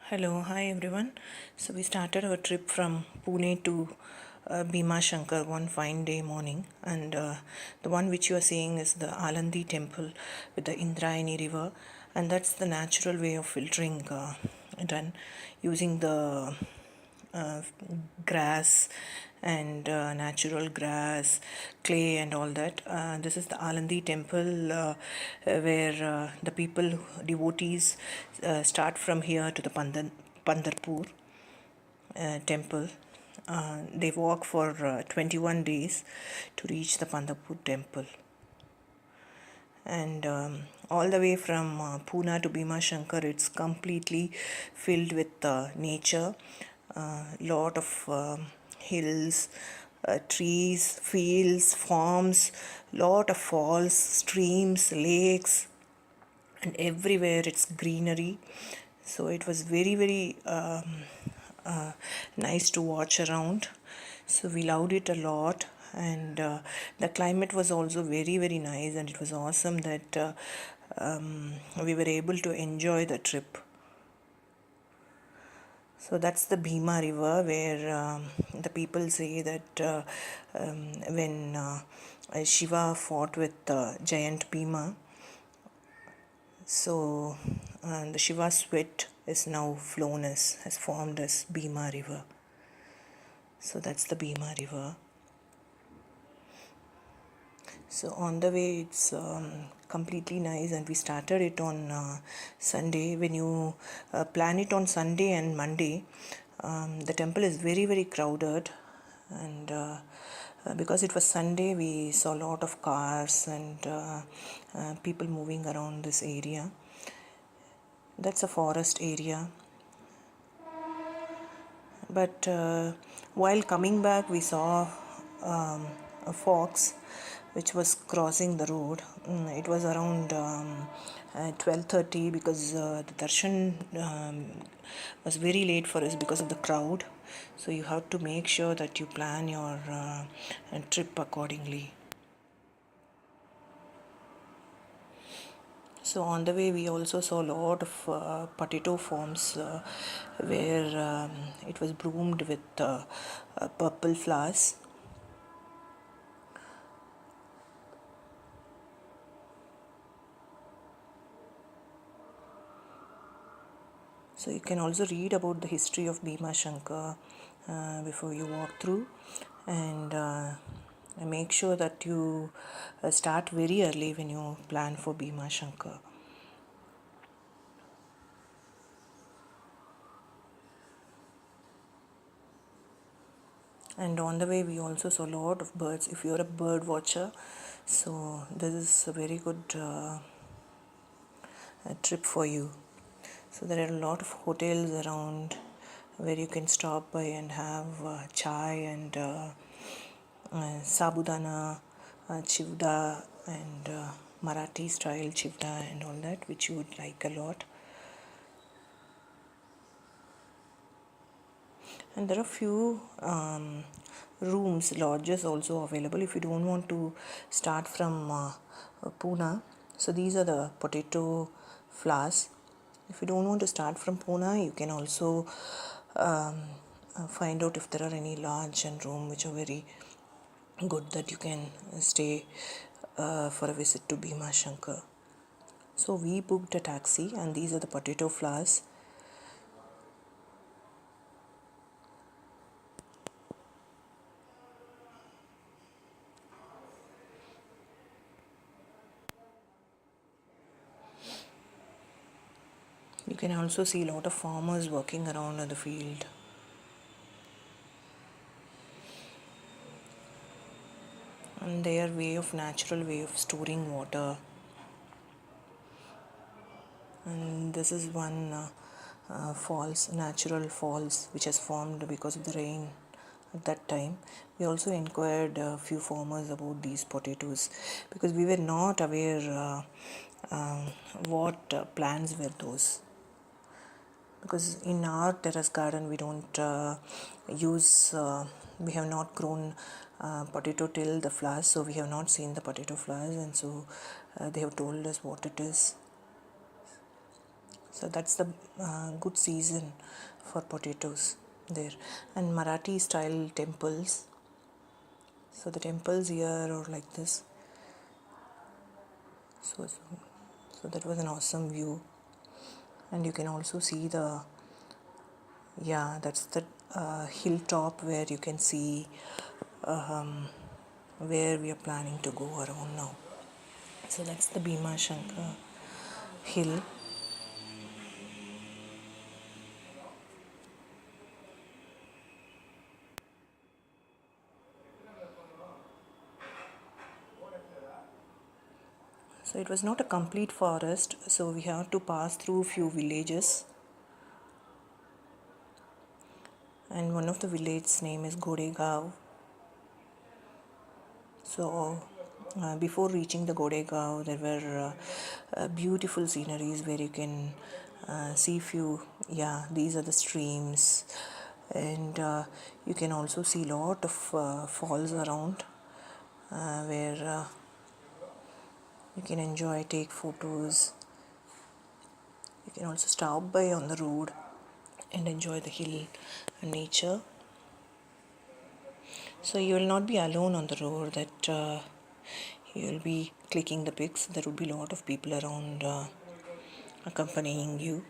Hello, hi everyone. So we started our trip from Pune to Bhima Shankar one fine day morning, and the one which you are seeing is the Alandi temple with the Indrayani river, and that's the natural way of filtering done using the uh, grass and natural grass, clay, and all that. This is the Alandi temple where the people, devotees, start from here to the Pandarpur temple. They walk for 21 days to reach the Pandarpur temple. And all the way from Pune to Bhima Shankar, it's completely filled with nature, lot of hills, trees, fields, farms, lot of falls, streams, lakes, and everywhere it's greenery. So it was very nice to watch around. So we loved it a lot, and the climate was also very nice, and it was awesome that we were able to enjoy the trip. So that's the Bhima River, where the people say that when Shiva fought with giant Bhima, so the Shiva sweat is now flown as has formed as Bhima River. So that's the Bhima River. So on the way, it's completely nice, and we started it on Sunday. When you plan it on Sunday and Monday, the temple is very crowded, and because it was Sunday, we saw a lot of cars and people moving around this area. That's a forest area, but while coming back, we saw a fox which was crossing the road. It was around 12:30 because the darshan was very late for us because of the crowd. So you have to make sure that you plan your trip accordingly. So on the way, we also saw a lot of potato farms where it was bloomed with purple flowers. So you can also read about the history of Bhima Shankar before you walk through, and make sure that you start very early when you plan for Bhima Shankar. And on the way, we also saw a lot of birds. If you're a bird watcher, so this is a very good trip for you. So there are a lot of hotels around where you can stop by and have chai and sabudana, chivda, and Marathi style chivda and all that, which you would like a lot. And there are few rooms, lodges also available if you don't want to start from Pune. So these are the potato flowers. If you don't want to start from Pune, you can also um, find out if there are any lodge and room which are very good that you can stay for a visit to Bhima Shankar. So we booked a taxi, and these are the potato flowers. You can also see a lot of farmers working around in the field. And their natural way of storing water. And this is one falls, natural falls, which has formed because of the rain at that time. We also inquired a few farmers about these potatoes because we were not aware what plants were those. Because in our terrace garden we don't use we have not grown potato till the flowers, so we have not seen the potato flowers, and so they have told us what it is. So that's the good season for potatoes there. And Marathi style temples. So the temples here are like this. So that was an awesome view. And you can also see the, yeah, that's the hilltop where you can see where we are planning to go around now. So that's the Bhima Shankar hill. So it was not a complete forest, so we have to pass through few villages. And one of the villages name is Goregaon. So before reaching the Goregaon, there were beautiful sceneries where you can see few, yeah, these are the streams. And you can also see lot of falls around where you can enjoy, take photos. You can also stop by on the road and enjoy the hill and nature. So you will not be alone on the road, that you will be clicking the pics. There would be a lot of people around accompanying you.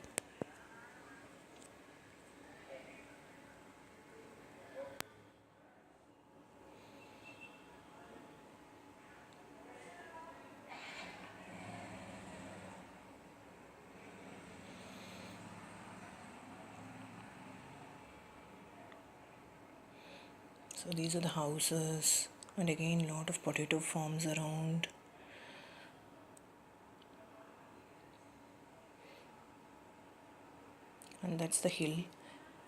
So these are the houses, and again lot of potato farms around. And that's the hill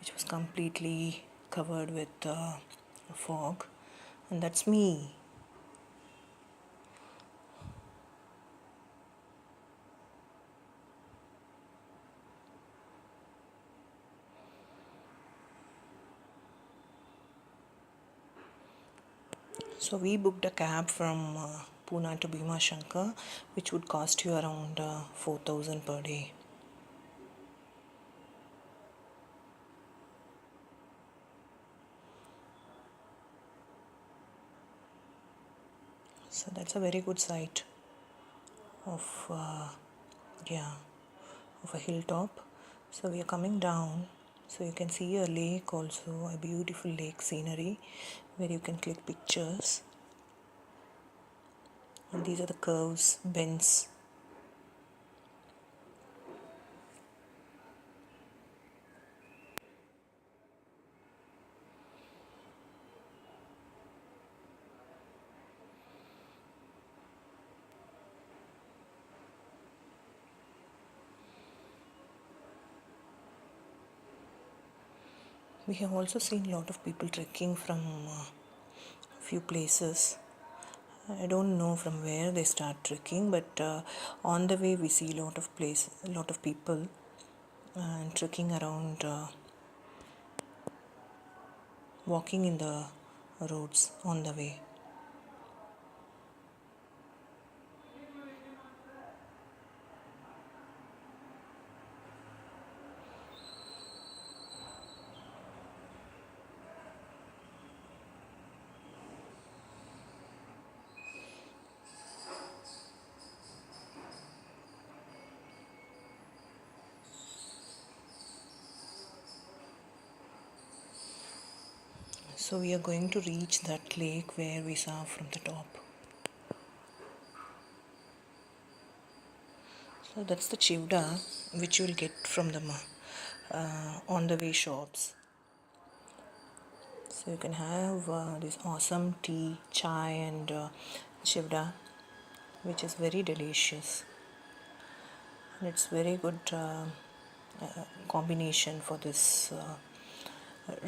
which was completely covered with fog, and that's me. So we booked a cab from Pune to Bhima Shankar, which would cost you around 4,000 per day. So that's a very good sight of yeah, of a hilltop. So we are coming down, so you can see a lake also, a beautiful lake scenery where you can click pictures. And these are the curves, bends. We have also seen a lot of people trekking from few places. I don't know from where they start trekking, but on the way we see a lot of people trekking around, walking in the roads on the way. So we are going to reach that lake where we saw from the top. So that's the chivda which you will get from the on the way shops. So you can have this awesome tea, chai, and chivda, which is very delicious. And it's very good combination for this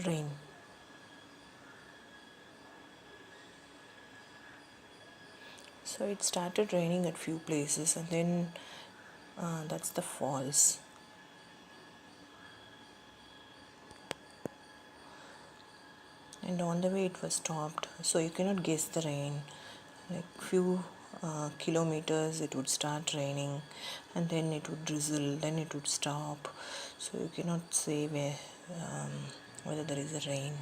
rain. So it started raining at few places, and then that's the falls. And on the way it was stopped, so you cannot guess the rain. Like few kilometers it would start raining, and then it would drizzle, then it would stop. So you cannot say whether there is a rain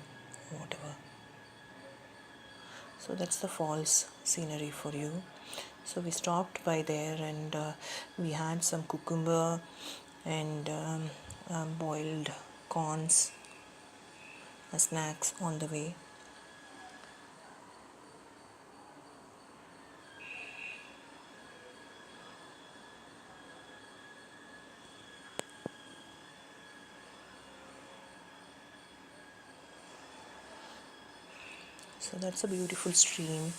or whatever. So that's the falls scenery for you. So we stopped by there, and we had some cucumber and boiled corns as snacks on the way. So that's a beautiful stream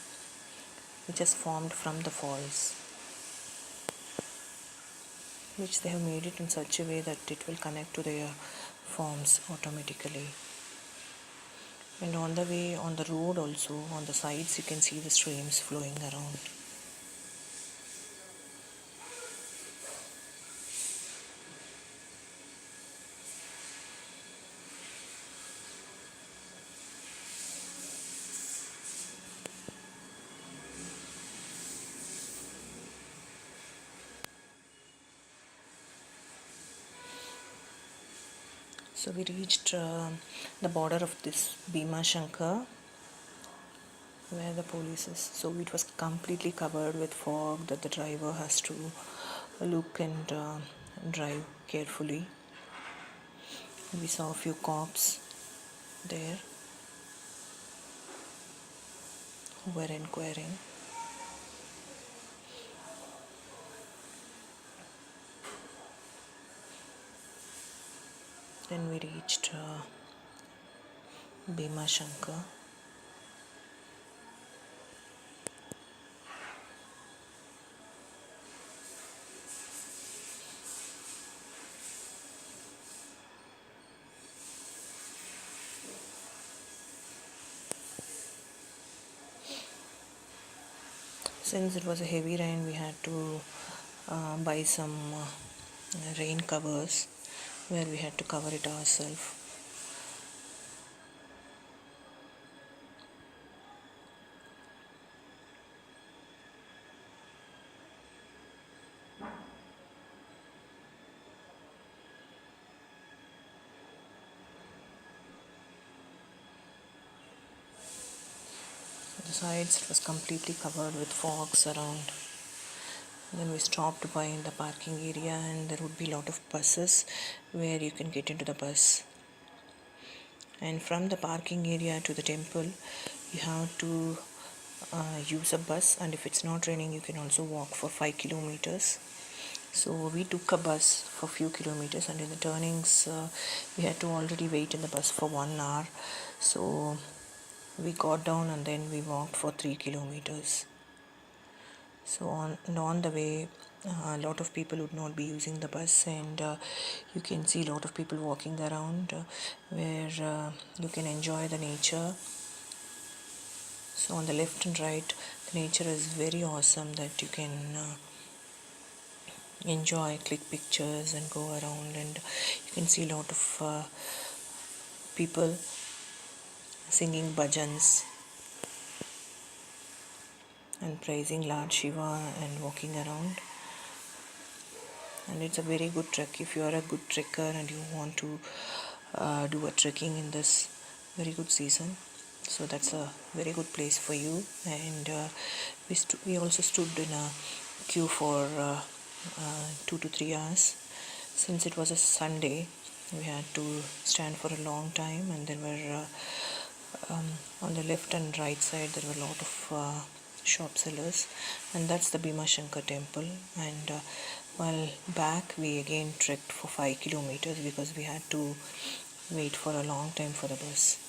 which has formed from the falls, which they have made it in such a way that it will connect to their farms automatically. And on the way, on the road also, on the sides, you can see the streams flowing around. So we reached the border of this Bhima Shankar, where the police is. So it was completely covered with fog that the driver has to look and drive carefully. We saw a few cops there who were inquiring. Then we reached Bhima Shankar. Since it was a heavy rain, we had to buy some rain covers where we had to cover it ourselves. The sides, it was completely covered with fogs around. Then we stopped by in the parking area, and there would be a lot of buses where you can get into the bus. And from the parking area to the temple, you have to use a bus, and if it's not raining, you can also walk for 5 kilometers. So we took a bus for a few kilometers, and in the turnings, we had to already wait in the bus for 1 hour. So we got down and then we walked for 3 kilometers. So on the way, a lot of people would not be using the bus, and you can see a lot of people walking around where you can enjoy the nature. So on the left and right, the nature is very awesome that you can enjoy, click pictures and go around, and you can see a lot of people singing bhajans and praising Lord Shiva and walking around. And it's a very good trek if you are a good trekker and you want to do a trekking in this very good season. So that's a very good place for you. And we also stood in a queue for 2 to 3 hours. Since it was a Sunday, we had to stand for a long time, and there were on the left and right side there were a lot of shop sellers, and that's the Bhima Shankar temple. And while back, we again trekked for 5 kilometers because we had to wait for a long time for the bus.